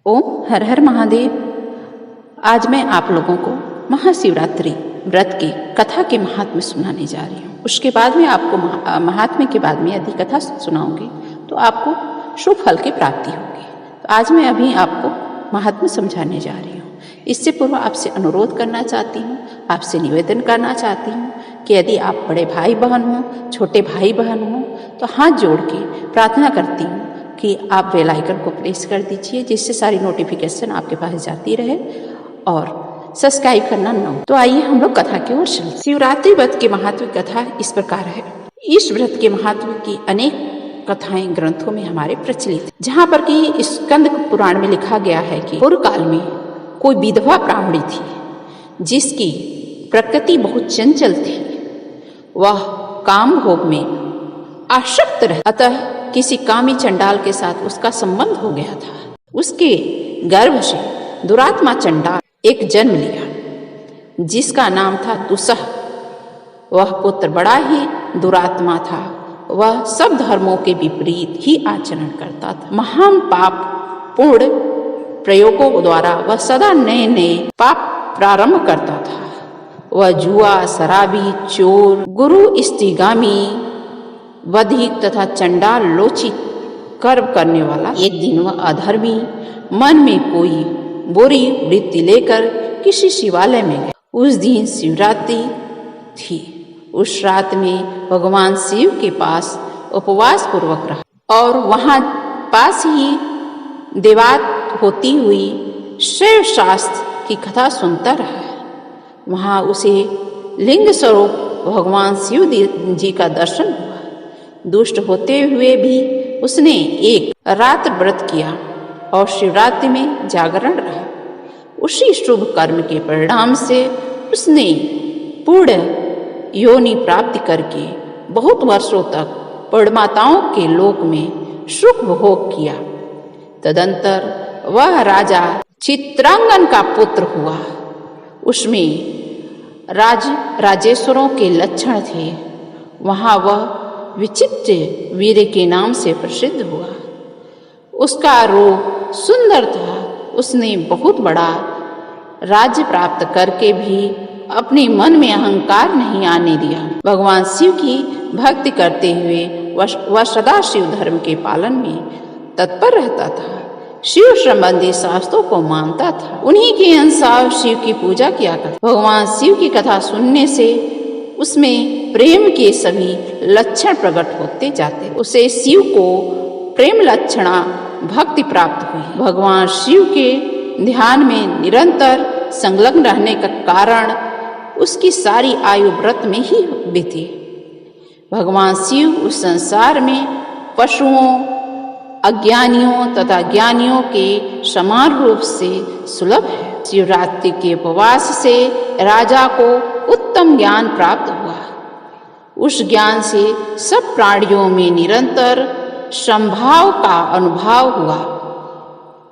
ओम हर हर महादेव। आज मैं आप लोगों को महाशिवरात्रि व्रत की कथा के महात्म्य सुनाने जा रही हूँ। उसके बाद में आपको महात्म्य के बाद में यदि कथा सुनाऊंगी तो आपको शुभ फल की प्राप्ति होगी। तो आज मैं अभी आपको महात्म्य समझाने जा रही हूँ। इससे पूर्व आपसे अनुरोध करना चाहती हूँ, आपसे निवेदन करना चाहती हूँ कि यदि आप बड़े भाई बहन हो, छोटे भाई बहन हो, तो हाथ जोड़ के प्रार्थना करती हूँ कि आप बेल आइकन को प्रेस कर दीजिए, जिससे सारी नोटिफिकेशन आपके पास जाती रहे और सब्सक्राइब करना न हो। तो आइए हम लोग कथा की ओर चलते। शिवरात्रि व्रत के महत्व कथा इस प्रकार है। इस व्रत के महत्व की अनेक कथाएं ग्रंथों में हमारे प्रचलित है, जहाँ पर कि स्कंद पुराण में लिखा गया है कि पूर्व काल में कोई विधवा ब्राह्मणी थी जिसकी प्रकृति बहुत चंचल थी। वह काम भोग में आसक्त रह, अतः किसी कामी चंडाल के साथ उसका संबंध हो गया था। उसके गर्भ से दुरात्मा चंडाल एक जन्म लिया जिसका नाम था दुसह। वह पुत्र बड़ा ही दुरात्मा था। वह सब धर्मों के विपरीत ही आचरण करता था। महान पाप पूर्ण प्रयोगों द्वारा वह सदा नए नए पाप प्रारंभ करता था। वह जुआ, शराबी, चोर, गुरु स्त्रीगामी, वधिक तथा चंडाल लोचित कर्म करने वाला। एक दिन वह अधर्मी मन में कोई बुरी वृत्ति लेकर किसी शिवालय में गया। उस दिन शिवरात्रि थी। उस रात में भगवान शिव के पास उपवास पूर्वक रहा और वहां पास ही देवात होती हुई शैव शास्त्र की कथा सुनता रहा। वहां उसे लिंग स्वरूप भगवान शिव जी का दर्शन हुआ। दुष्ट होते हुए भी उसने एक रात व्रत किया और शिवरात्रि में जागरण रहा। उसी शुभ कर्म के परिणाम से उसने पूर्ण योनि प्राप्ति करके बहुत वर्षों तक परमाताओं के लोक में सुख भोग किया। तदंतर वह राजा चित्रांगन का पुत्र हुआ। उसमें राजेश्वरों के लक्षण थे। वहां वह विचित्र वीर के नाम से प्रसिद्ध हुआ। उसका रूप सुंदर था। उसने बहुत बड़ा राज्य प्राप्त करके भी अपने मन में अहंकार नहीं आने दिया। भगवान शिव की भक्ति करते हुए वह सदा शिव धर्म के पालन में तत्पर रहता था। शिव संबंधी शास्त्रों को मानता था। उन्हीं के अनुसार शिव की पूजा किया करता। भगवान शिव की कथा सुनने से उसमें प्रेम के सभी लक्षण प्रकट होते जाते। उसे शिव को प्रेम लक्षणा भक्ति प्राप्त हुई। भगवान शिव के ध्यान में निरंतर संलग्न रहने का कारण उसकी सारी आयु व्रत में ही बीती। भगवान शिव उस संसार में पशुओं, अज्ञानियों तथा ज्ञानियों के समान रूप से सुलभ है। शिवरात्रि के उपवास से राजा को उत्तम ज्ञान प्राप्त हुआ। उस ज्ञान से सब प्राणियों में निरंतर संभाव का अनुभव हुआ।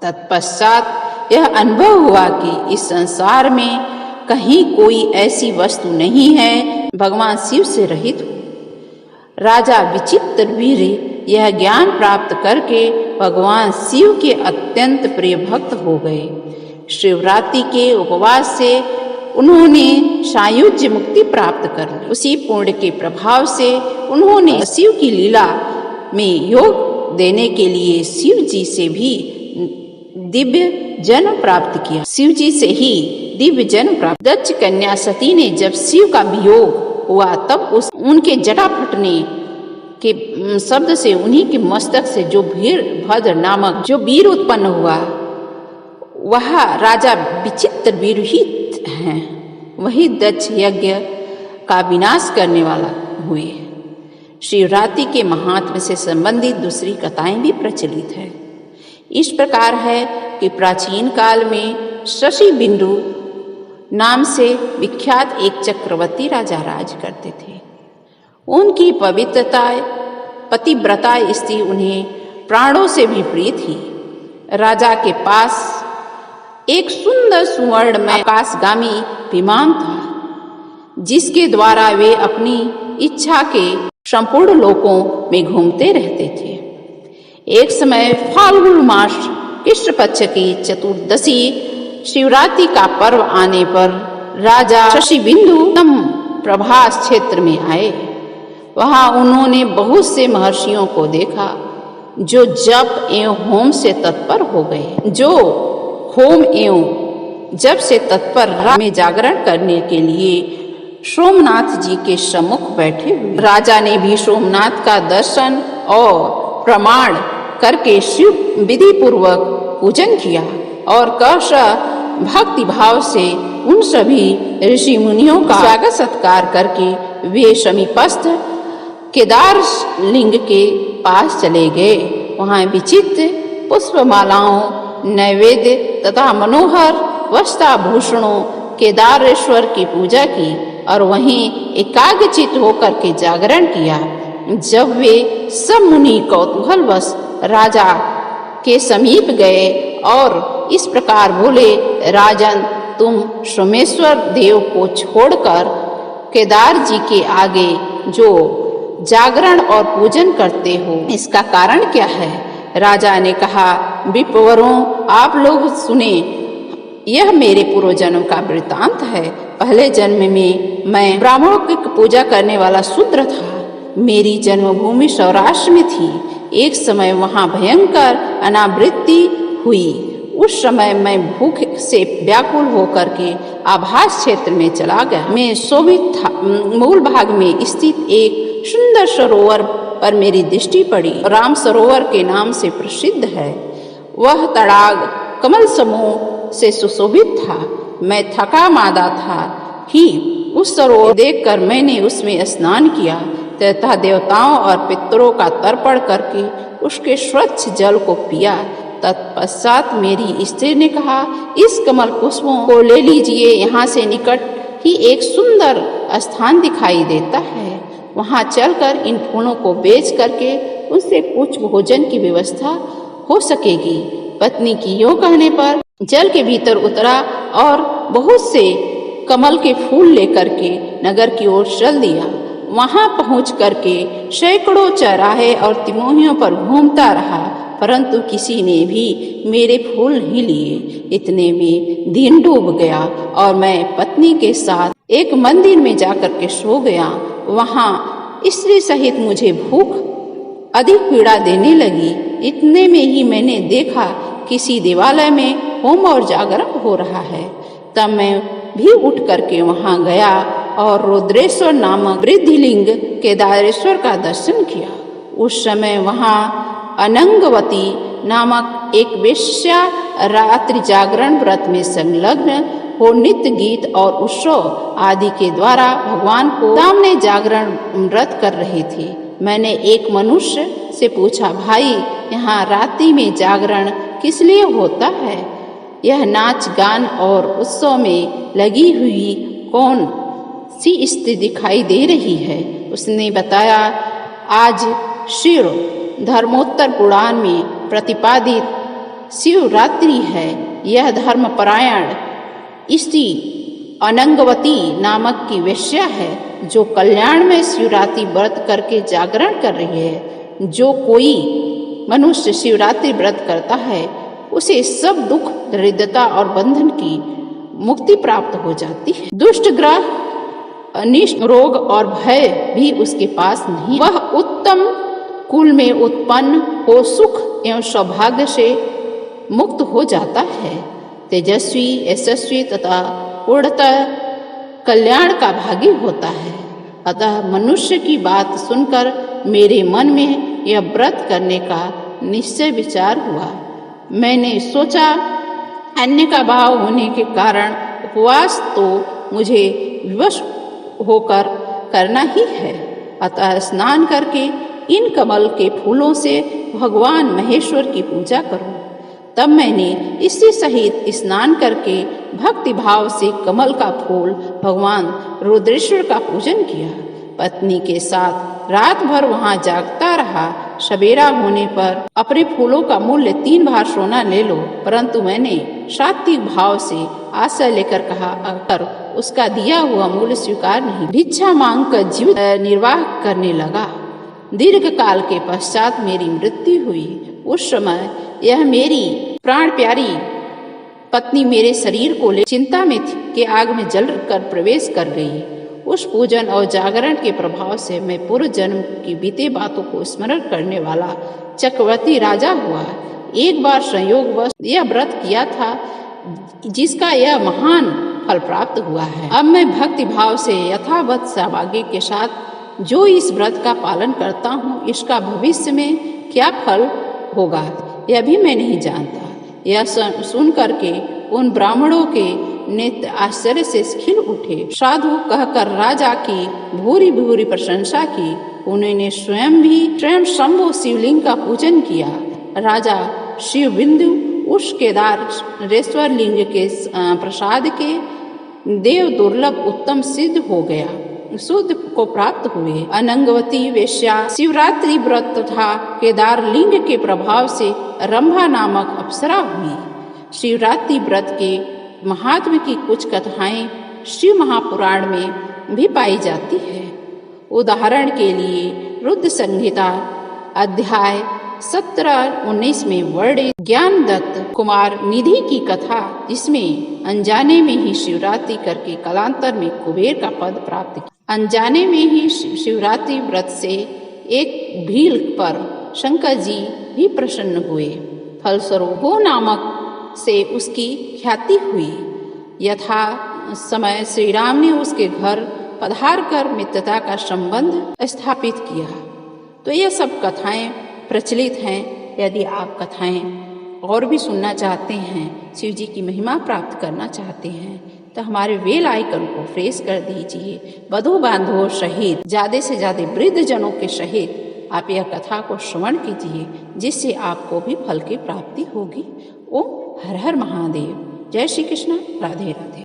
तत्पश्चात यह अनुभव हुआ कि इस संसार में कहीं कोई ऐसी वस्तु नहीं है भगवान शिव से रहित हो। राजा विचित्र वीर यह ज्ञान प्राप्त करके भगवान शिव के अत्यंत प्रिय भक्त हो गए। शिवरात्रि के उपवास से उन्होंने सायुज्य मुक्ति प्राप्त कर ली। उसी पुण्य के प्रभाव से उन्होंने शिव की लीला में योग देने के लिए शिव जी से भी दिव्य जन्म प्राप्त किया। शिव जी से ही दिव्य जन्म प्राप्त। दक्ष कन्या सती ने जब शिव का वियोग हुआ तब उनके जटा फटने के शब्द से उन्हीं के मस्तक से जो वीरभद्र नामक जो वीर उत्पन्न हुआ, वह राजा विचित्र वीर ही हैं। वही दक्ष यज्ञ का विनाश करने वाला हुए। शिवरात्रि के महात्म्य से संबंधित दूसरी कथाएं भी प्रचलित है। इस प्रकार है कि प्राचीन काल में शशि बिंदु नाम से विख्यात एक चक्रवर्ती राजा राज करते थे। उनकी पवित्रता, पतिव्रता स्त्री उन्हें प्राणों से भी प्रिय थी। राजा के पास एक सुंदर सुवर्णमय आकाशगामी विमान था जिसके द्वारा वे अपनी इच्छा के संपूर्ण लोकों में घूमते रहते थे। एक समय फाल्गुन मास कृष्ण पक्ष की चतुर्दशी शिवरात्रि का पर्व आने पर राजा शशिबिंदु तम प्रभास क्षेत्र में आए। वहां उन्होंने बहुत से महर्षियों को देखा जो जप एवं होम से तत्पर हो गए, जो होम एवं जप से तत्पर रात में जागरण करने के लिए सोमनाथ जी के सम्मुख बैठे हुए। राजा ने भी सोमनाथ का दर्शन और प्रमाण करके शिव विधि पूर्वक पूजन किया और कौश भक्ति भाव से उन सभी ऋषि मुनियों का स्वागत सत्कार करके वे समीपस्थ केदार लिंग के पास चले गए। वहां विचित्र पुष्पमालाओं, नैवेद्य तथा मनोहर वस्त्राभूषणों केदारेश्वर की पूजा की और वहीं एकाग्रचित होकर के जागरण किया। जब वे सब मुनि कौतूहलवश राजा के समीप गए और इस प्रकार बोले, राजन, तुम सोमेश्वर देव को छोड़कर केदार जी के आगे जो जागरण और पूजन करते हो, इसका कारण क्या है? राजा ने कहा, विप्रवरों, आप लोग सुने, यह मेरे पूर्व जन्म का वृत्तांत है। पहले जन्म में मैं ब्राह्मणों की पूजा करने वाला शूद्र था। मेरी जन्मभूमि सौराष्ट्र में थी। एक समय वहां भयंकर अनावृष्टि हुई। उस समय मैं भूख से व्याकुल होकर के आभास क्षेत्र में चला गया। मैं शोभित था। मूल भाग में स्थित एक सुंदर सरोवर पर मेरी दृष्टि पड़ी। राम सरोवर के नाम से प्रसिद्ध है। वह तड़ाग कमल समूह से सुशोभित था। मैं थका मादा था कि उस सरोवर देखकर मैंने उसमें स्नान किया तथा देवताओं और पितरों का तर्पण करके उसके स्वच्छ जल को पिया। तत्पश्चात मेरी स्त्री ने कहा, इस कमल पुष्पों को ले लीजिए, यहाँ से निकट ही एक सुंदर स्थान दिखाई देता है। वहाँ चलकर इन फूलों को बेच करके उनसे कुछ भोजन की व्यवस्था हो सकेगी। पत्नी की यूं कहने पर जल के भीतर उतरा और बहुत से कमल के फूल लेकर के नगर की ओर चल दिया। वहां पहुंच करके सैकड़ों चौराहे और तिमोहियों पर घूमता रहा, परंतु किसी ने भी मेरे फूल नहीं लिए। इतने में दिन डूब गया और मैं पत्नी के साथ एक मंदिर में जाकर के सो गया। वहां स्त्री सहित मुझे भूख अधिक पीड़ा देने लगी। इतने में ही मैंने देखा किसी देवालय में होम और जागरण हो रहा है। तब मैं भी उठ करके वहां गया और रुद्रेश्वर नामक वृद्धिलिंग केदारेश्वर का दर्शन किया। उस समय वहां अनंगवती नामक एक वेश्या रात्रि जागरण व्रत में संलग्न हो नित्य गीत और उत्सव आदि के द्वारा भगवान को सामने जागरण व्रत कर रही थी। मैंने एक मनुष्य से पूछा, भाई, यहाँ रात्रि में जागरण किस लिए होता है? यह नाच गान और उत्सव में लगी हुई कौन सी स्त्री दिखाई दे रही है? उसने बताया, आज शिव धर्मोत्तर पुराण में प्रतिपादित शिवरात्रि है। यह धर्मपरायण स्त्री अनंगवती नामक की वेश्या है जो कल्याण में शिवरात्रि व्रत करके जागरण कर रही है। जो कोई मनुष्य शिवरात्रि व्रत करता है उसे सब दुख, दरिद्रता और बंधन की मुक्ति प्राप्त हो जाती है। दुष्ट ग्रह, अनिष्ट रोग और भय भी उसके पास नहीं। वह उत्तम कुल में उत्पन्न हो सुख एवं सौभाग्य से मुक्त हो जाता है। तेजस्वी, यशस्वी तथा पूर्णतः कल्याण का भागी होता है। अतः मनुष्य की बात सुनकर मेरे मन में यह व्रत करने का निश्चय विचार हुआ। मैंने सोचा, अन्य का भाव होने के कारण उपवास तो मुझे विवश होकर करना ही है। अतः स्नान करके इन कमल के फूलों से भगवान महेश्वर की पूजा करूं। तब मैंने स्त्री सहित स्नान करके भक्ति भाव से कमल का फूल भगवान रुद्रेश्वर का पूजन किया। पत्नी के साथ रात भर वहां जागता रहा। सवेरा होने पर अपने फूलों का मूल्य 3 भार सोना ले लो, परंतु मैंने सात्विक भाव से आशा लेकर कहा, अगर उसका दिया हुआ मूल्य स्वीकार नहीं। भिक्षा मांग कर जीवन निर्वाह करने लगा। दीर्घ काल के पश्चात मेरी मृत्यु हुई। उस समय यह मेरी प्राण प्यारी पत्नी मेरे शरीर को ले चिंता में थी कि आग में जल कर प्रवेश कर गई। उस पूजन और जागरण के प्रभाव से मैं पूर्व जन्म की बीते बातों को स्मरण करने वाला चक्रवर्ती राजा हुआ। एक बार संयोगवश यह व्रत किया था जिसका यह महान फल प्राप्त हुआ है। अब मैं भक्ति भाव से यथावत सौभाग्य के साथ जो इस व्रत का पालन करता हूँ, इसका भविष्य में क्या फल होगा यह भी मैं नहीं जानता। यह सुन करके उन ब्राह्मणों के नेत्र आश्चर्य से खिल उठे। साधु कहकर राजा की भूरी भूरी प्रशंसा की। उन्होंने स्वयं शंभु शिवलिंग का पूजन किया। राजा शिव बिंदु उस केदारेश्वर लिंग के प्रसाद के देव दुर्लभ उत्तम सिद्ध हो गया, शुद्ध को प्राप्त हुए। अनंगवती वेश्या शिवरात्रि व्रत तथा केदार लिंग के प्रभाव से रंभा नामक अप्सरा हुई। शिवरात्रि व्रत के महात्म की कुछ कथाएं शिव महापुराण में भी पाई जाती है। उदाहरण के लिए रुद्र संहिता अध्याय 17-19 में वर्णित ज्ञानदत्त कुमार निधि की कथा, जिसमें अनजाने में ही शिवरात्रि करके कालांतर में कुबेर का पद प्राप्त किया। अनजाने में ही शिवरात्रि व्रत से एक भील पर शंकर जी भी प्रसन्न हुए। फलस्वरूप वो नामक से उसकी ख्याति हुई। यथा समय श्री राम ने उसके घर पधार कर मित्रता का संबंध स्थापित किया। तो ये सब कथाएं प्रचलित हैं। यदि आप कथाएं और भी सुनना चाहते हैं, शिव जी की महिमा प्राप्त करना चाहते हैं, तो हमारे बेल आइकन को प्रेस कर दीजिए। बधू बांधवों सहित ज़्यादा से ज़्यादा वृद्ध जनों के सहित आप यह कथा को श्रवण कीजिए, जिससे आपको भी फल की प्राप्ति होगी। ओम हर हर महादेव। जय श्री कृष्ण। राधे राधे।